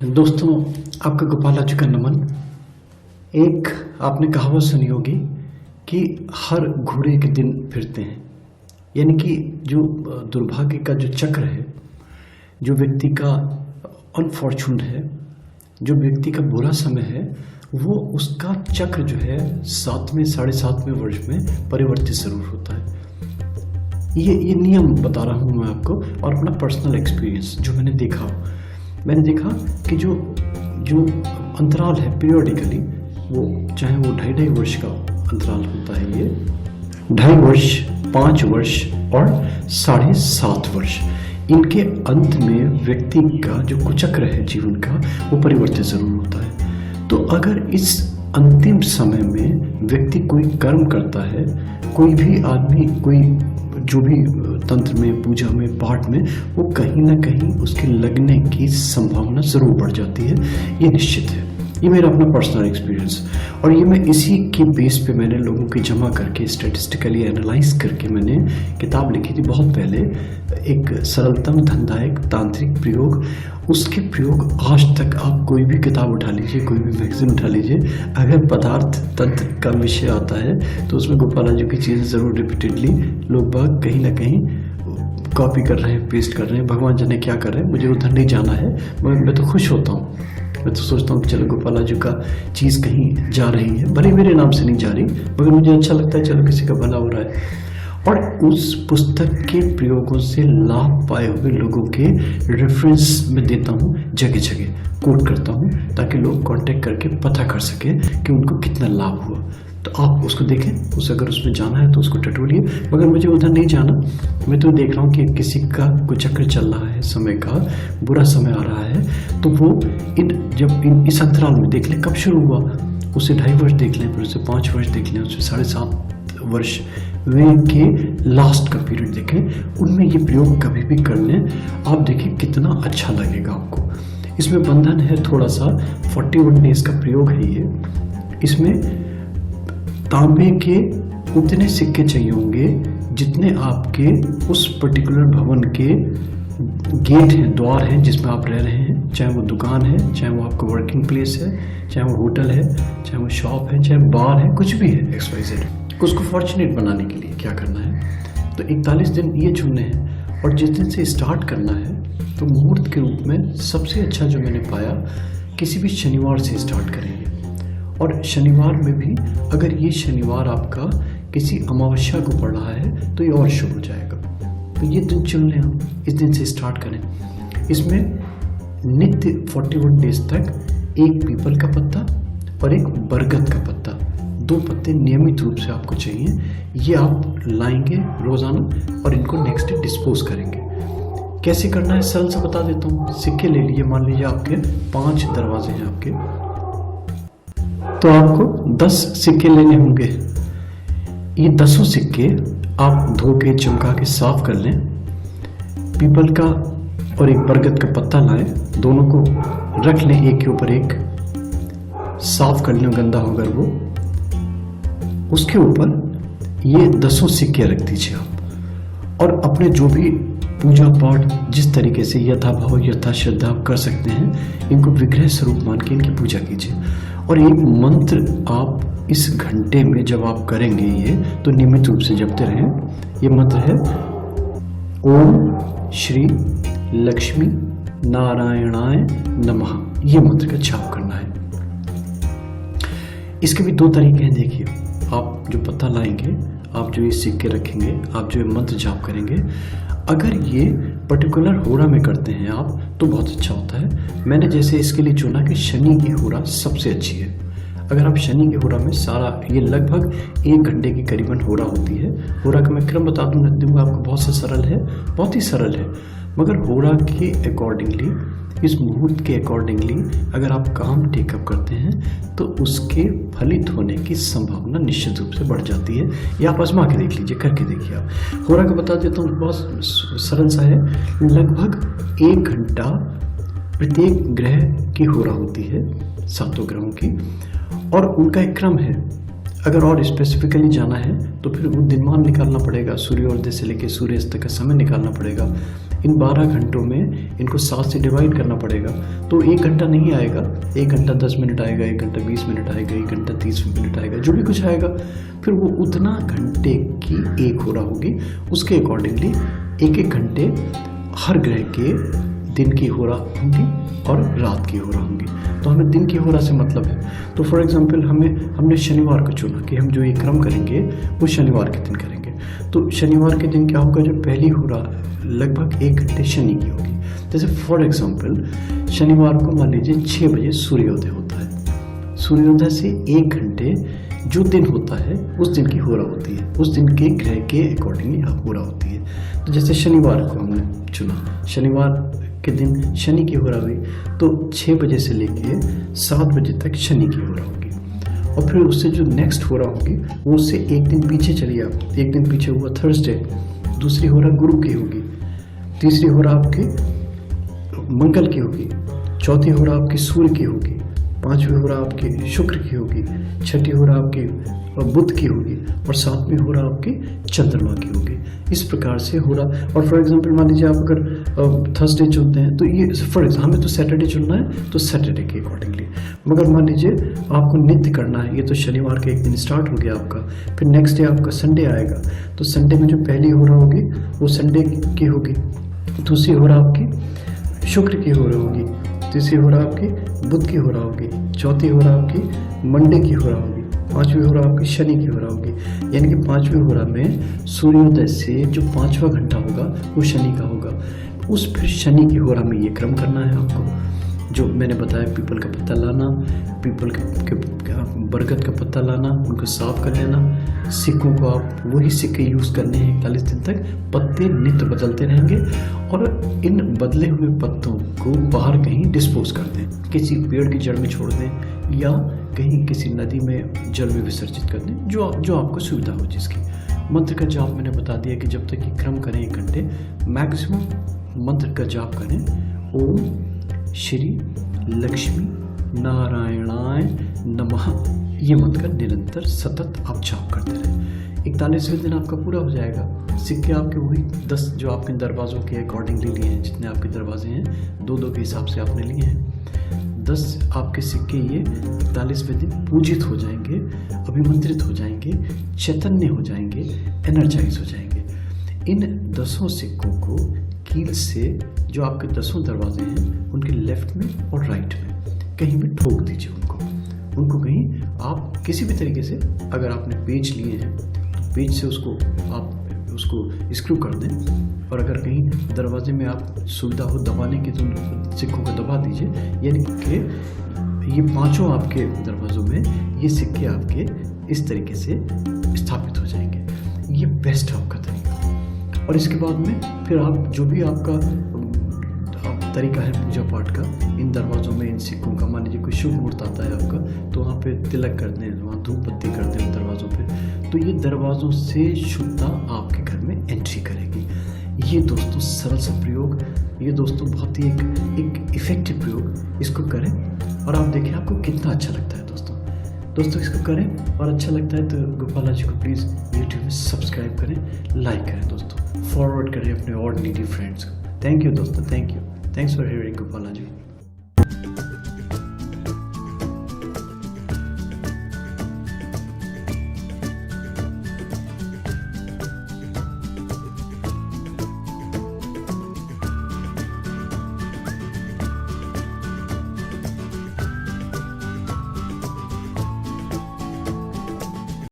दोस्तों, आपका गोपालाजी का नमन। एक आपने कहावत सुनी होगी कि हर घोड़े के दिन फिरते हैं। यानी कि जो दुर्भाग्य का जो चक्र है, जो व्यक्ति का अनफॉर्चून है, जो व्यक्ति का बुरा समय है, वो उसका चक्र जो है 7वें 7.5वें वर्ष में परिवर्तित ज़रूर होता है। ये नियम बता रहा हूँ मैं आपको, और अपना पर्सनल एक्सपीरियंस जो मैंने देखा कि जो अंतराल है पीरियोडिकली, वो चाहे वो 2.5 वर्ष का अंतराल होता है, ये 2.5 वर्ष, 5 वर्ष और 7.5 वर्ष, इनके अंत में व्यक्ति का जो कुचक्र है जीवन का, वो परिवर्तित ज़रूर होता है। तो अगर इस अंतिम समय में व्यक्ति कोई कर्म करता है, कोई भी आदमी, कोई जो भी तंत्र में, पूजा में, पाठ में, वो कहीं ना कहीं उसके लगने की संभावना ज़रूर बढ़ जाती है। ये निश्चित है। ये मेरा अपना पर्सनल एक्सपीरियंस, और ये मैं इसी के बेस पे मैंने लोगों की जमा करके स्टैटिस्टिकली एनालाइज करके मैंने किताब लिखी थी बहुत पहले, एक सरलतम धनदायक तांत्रिक प्रयोग। उसके प्रयोग आज तक आप कोई भी किताब उठा लीजिए, कोई भी मैगजीन उठा लीजिए, अगर पदार्थ तंत्र का विषय आता है तो उसमें गोपालाजी की चीज़ें ज़रूर रिपीटेडली लोग बाग कहीं ना कहीं कॉपी कर रहे हैं, पेस्ट कर रहे हैं। भगवान जाने क्या कर रहे हैं, मुझे उधर नहीं जाना है, मगर मैं तो खुश होता हूँ। मैं तो सोचता हूँ कि चलो गोपालाजी का चीज़ कहीं जा रही है, भले मेरे नाम से नहीं जा रही, मगर मुझे अच्छा लगता है, चलो किसी का भला हो रहा है। और उस पुस्तक के प्रयोगों से लाभ पाए हुए लोगों के रेफरेंस में देता हूँ, जगह जगह कोट करता हूँ, ताकि लोग कांटेक्ट करके पता कर सकें कि उनको कितना लाभ हुआ। तो आप उसको देखें, अगर उसमें जाना है तो उसको टटोलिए, मगर मुझे उधर नहीं जाना। मैं तो देख रहा हूँ कि किसी का कुचक्र चल रहा है, समय का बुरा समय आ रहा है, तो वो इस अंतराल में देख लें कब शुरू हुआ, उसे 2.5 वर्ष देख लें, फिर उसे 5 वर्ष देख लें, उसे 7.5 वर्ष वे के लास्ट का पीरियड देखें, उनमें ये प्रयोग कभी भी कर लें। आप देखिए कितना अच्छा लगेगा आपको। इसमें बंधन है थोड़ा सा, 41 डेज का प्रयोग है ये। इसमें तांबे के उतने सिक्के चाहिए होंगे जितने आपके उस पर्टिकुलर भवन के गेट हैं, द्वार हैं जिसमें आप रह रहे हैं, चाहे वो दुकान है, चाहे वो आपका वर्किंग प्लेस है, चाहे वो होटल है, चाहे वो शॉप है, चाहे बार है, कुछ भी है XYZ। उसको फॉर्चुनेट बनाने के लिए क्या करना है, तो 41 दिन ये चुनने हैं, और जिस दिन से स्टार्ट करना है तो मुहूर्त के रूप में सबसे अच्छा जो मैंने पाया, किसी भी शनिवार से स्टार्ट करेंगे। और शनिवार में भी अगर ये शनिवार आपका किसी अमावस्या को पड़ रहा है तो ये और शुभ हो जाएगा। तो ये दिन चुन लें, हम इस दिन से स्टार्ट करें। इसमें नित्य 41 डेज तक एक पीपल का पत्ता और एक बरगद का पत्ता, 2 पत्ते नियमित रूप से आपको चाहिए। ये आप लाएंगे रोज़ाना और इनको नेक्स्ट डे डिस्पोज करेंगे। कैसे करना है सरल से बता देता हूँ। सिक्के ले लीजिए, मान लीजिए आपके 5 दरवाजे हैं आपके, तो आपको 10 सिक्के लेने होंगे। ये 10 सिक्के आप धो के चमका के साफ कर लें। पीपल का और एक बरगद का पत्ता लाएं, दोनों को रख लें एक के ऊपर एक, साफ कर लें गंदा होगा वो। उसके ऊपर ये 10 सिक्के रख दीजिए आप, और अपने जो भी पूजा पाठ जिस तरीके से यथा भाव यथा श्रद्धा आप कर सकते हैं, इनको विग्रह स्वरूप मान के इनकी पूजा कीजिए। और एक मंत्र आप इस घंटे में जब आप करेंगे ये, तो नियमित रूप से जपते रहें। ये मंत्र है ओम श्री लक्ष्मी नारायणाय नमः। ये मंत्र का जाप करना है। इसके भी 2 तरीके हैं। देखिए, आप जो पत्ता लाएंगे, आप जो ये सिक्के रखेंगे, आप जो ये मंत्र जाप करेंगे, अगर ये पर्टिकुलर होरा में करते हैं आप, तो बहुत अच्छा होता है। मैंने जैसे इसके लिए चुना कि शनि की होरा सबसे अच्छी है। अगर आप शनि की होरा में सारा, ये लगभग 1 घंटे की करीबन होरा होती है। होरा का मैं क्रम बता दूंगा आपको, बहुत सा सरल है, बहुत ही सरल है, मगर होरा के अकॉर्डिंगली, इस मुहूर्त के अकॉर्डिंगली अगर आप काम टेकअप करते हैं तो उसके फलित होने की संभावना निश्चित रूप से बढ़ जाती है। ये आप आजमा के देख लीजिए, करके देखिए आप। होरा का बता देता हूँ, बहुत सरल सा है। लगभग 1 घंटा प्रत्येक ग्रह की होरा होती है, 7 ग्रहों की, और उनका एक क्रम है। अगर और स्पेसिफिकली जाना है तो फिर वो दिनमान निकालना पड़ेगा, सूर्योदय से लेकर सूर्यास्त तक का समय निकालना पड़ेगा। इन 12 घंटों में इनको 7 से डिवाइड करना पड़ेगा। तो 1 घंटा नहीं आएगा, 1 घंटा 10 मिनट आएगा, 1 घंटा 20 मिनट आएगा, 1 घंटा 30 मिनट आएगा, जो भी कुछ आएगा, फिर वो उतना घंटे की एक हो रहा होगी। उसके अकॉर्डिंगली एक एक घंटे हर ग्रह के दिन की हो रहा होंगी और रात की हो रहा होंगी। तो हमें दिन की हो रहा से मतलब है। तो फॉर एग्जांपल हमने शनिवार को चुना कि हम जो ये क्रम करेंगे वो शनिवार के दिन करेंगे। तो शनिवार के दिन क्या होगा, जो पहली हो रहा लगभग 1 घंटे शनि की होगी। जैसे फॉर एग्जांपल शनिवार को मान लीजिए 6 बजे सूर्योदय होता है। सूर्योदय से 1 घंटे जो दिन होता है उस दिन की हो रहा होती है, उस दिन के ग्रह के अकॉर्डिंगली हो रहा होती है। तो जैसे शनिवार को हमने चुना, शनिवार के दिन शनि की हो रहा हुई, तो 6 बजे से लेके 7 बजे तक शनि की हो रहा होगी। और फिर उससे जो नेक्स्ट हो रहा होगी वो उससे एक दिन पीछे चलिए आप, एक दिन पीछे हुआ थर्सडे, दूसरी हो रहा गुरु की होगी, तीसरी हो रहा आपके मंगल की होगी, चौथी हो रहा आपकी सूर्य की होगी, पांचवी हो रहा आपकी शुक्र की होगी, छठी हो रहा आपकी बुध की होगी और सातवीं हो रहा आपकी चंद्रमा की होगी। इस प्रकार से हो रहा। और फॉर एग्जांपल मान लीजिए आप अगर थर्सडे चुनते हैं तो ये फॉर एग्जाम्पल हमें तो सैटरडे चुनना है तो सैटरडे के अकॉर्डिंगली। मगर मान लीजिए आपको नित्य करना है, ये तो शनिवार के एक दिन स्टार्ट हो गया आपका, फिर नेक्स्ट डे आपका संडे आएगा, तो संडे में जो पहली हो रहा होगी वो संडे की होगी, दूसरी हो रहा आपकी शुक्र की हो रही होगी, तीसरी हो रहा आपकी बुध की हो रहा होगी, चौथी हो रहा आपकी मंडे की हो रहा होगी, पांचवी हो रहा आपकी शनि की हो रहा होगी। यानी कि पांचवी हो रहा में सूर्योदय से जो 5वां घंटा होगा वो शनि का होगा। उस फिर शनि की हो रहा में ये क्रम करना है आपको, जो मैंने बताया, पीपल का पत्ता लाना, पीपल के बरगद का पत्ता लाना, उनको साफ कर लेना। सिक्कों को आप वही सिक्के यूज़ करने हैं 41 दिन तक, पत्ते नित्य बदलते रहेंगे और इन बदले हुए पत्तों को बाहर कहीं डिस्पोज कर दें, किसी पेड़ की जड़ में छोड़ दें या कहीं किसी नदी में जल में विसर्जित कर दें, जो आपको सुविधा हो जिसकी। मंत्र का जाप मैंने बता दिया कि जब तक कि क्रम करें 1 घंटे मैक्सिमम मंत्र का जाप करें। ओम श्री लक्ष्मी नारायणाय नमः, ये मंत्र का निरंतर सतत आप जाप करते रहें। 41वें दिन आपका पूरा हो जाएगा। सिक्के आपके वही 10 जो आपके दरवाज़ों के अकॉर्डिंगली लिए हैं, जितने आपके दरवाजे हैं 2-2 के हिसाब से आपने लिए हैं, 10 आपके सिक्के ये 41वें दिन पूजित हो जाएंगे, अभिमंत्रित हो जाएंगे, चैतन्य हो जाएंगे, एनर्जाइज हो जाएंगे। इन 10 सिक्कों को कील से जो आपके 10 दरवाजे हैं उनके लेफ्ट में और राइट में कहीं भी ठोक दीजिए उनको कहीं आप किसी भी तरीके से, अगर आपने पेज लिए हैं तो पेज से आप उसको स्क्रू कर दें। और अगर कहीं दरवाजे में आप सुविधा हो दबाने की तो उन सिक्कों को दबा दीजिए। यानी कि ये 5 आपके दरवाज़ों में ये सिक्के आपके इस तरीके से स्थापित हो जाएंगे। ये बेस्ट है आपका तरीका। और इसके बाद में फिर आप जो भी आपका तरीका है पूजा पाठ का, इन दरवाज़ों में इन सिक्कों का, मान लीजिए कोई शुभ मुहूर्त आता है आपका तो वहाँ पे तिलक कर दें, वहाँ धूप बत्ती कर दें दरवाज़ों पे, तो ये दरवाज़ों से शुद्धता आपके घर में एंट्री करेगी। ये दोस्तों सरल सा प्रयोग, ये दोस्तों बहुत ही एक इफ़ेक्टिव प्रयोग, इसको करें और आप देखें आपको कितना अच्छा लगता है। दोस्तों इसको करें और अच्छा लगता है तो गोपाला जी को प्लीज़ यूट्यूब में सब्सक्राइब करें, लाइक करें दोस्तों, फॉरवर्ड करें अपने और नीडी फ्रेंड्स को। थैंक यू दोस्तों, thanks for hearing Gopala ji.